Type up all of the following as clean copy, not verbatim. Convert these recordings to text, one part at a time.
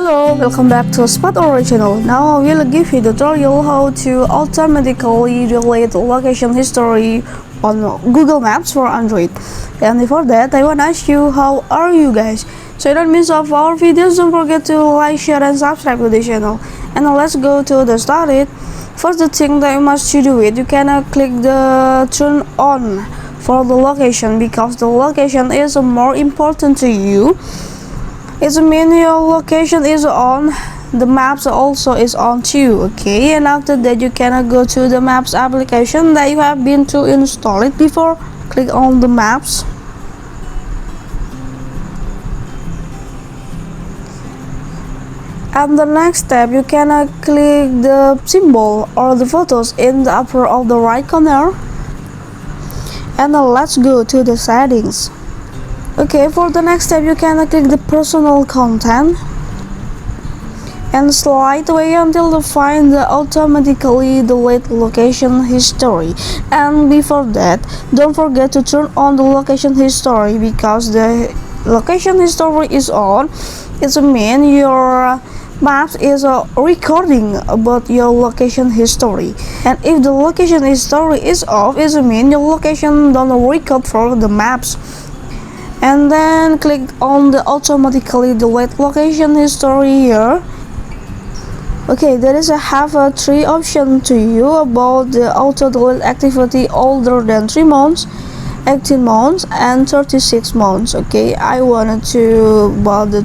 Hello, welcome back to Spot Original. Now I will give you a tutorial how to automatically delete location history on Google Maps for Android. And before that, I want to ask you, how are you guys? So you don't miss off our videos, don't forget to like, share, and subscribe to the channel. And now let's go to the started. First, the thing that you must do it, you can click the turn on for the location, because the location is more important to you. It means your location is on, the maps also is on too, okay? And after that, you can go to the maps application that you have been to install it before. Click on the maps. And the next step, you can click the symbol or the photos in the upper of the right corner. And let's go to the settings. Okay, for the next step, you can click the personal content and slide away until you find the automatically delete location history. And before that, don't forget to turn on the location history, because the location history is on. It means your maps is recording about your location history. And if the location history is off, it means your location don't record for the maps. And then click on the automatically delete location history here. Okay, there is three options to you about the auto delete activity: older than 3 months, 18 months, and 36 months. Okay, I wanted to about the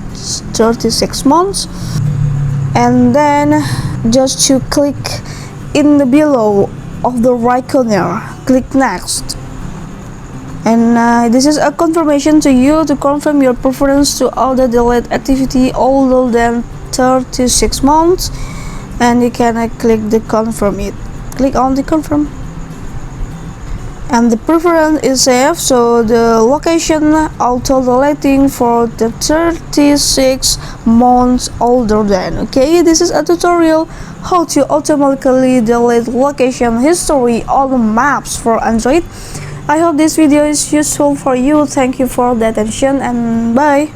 36 months. And then just to click in the below of the right corner, click next. And this is a confirmation to you to confirm your preference to auto delete activity older than 36 months. And you can click the confirm it. Click on the confirm. And the preference is saved, so the location auto deleting for the 36 months older than. Okay, this is a tutorial how to automatically delete location history on maps for Android. I hope this video is useful for you. Thank you for the attention, and bye.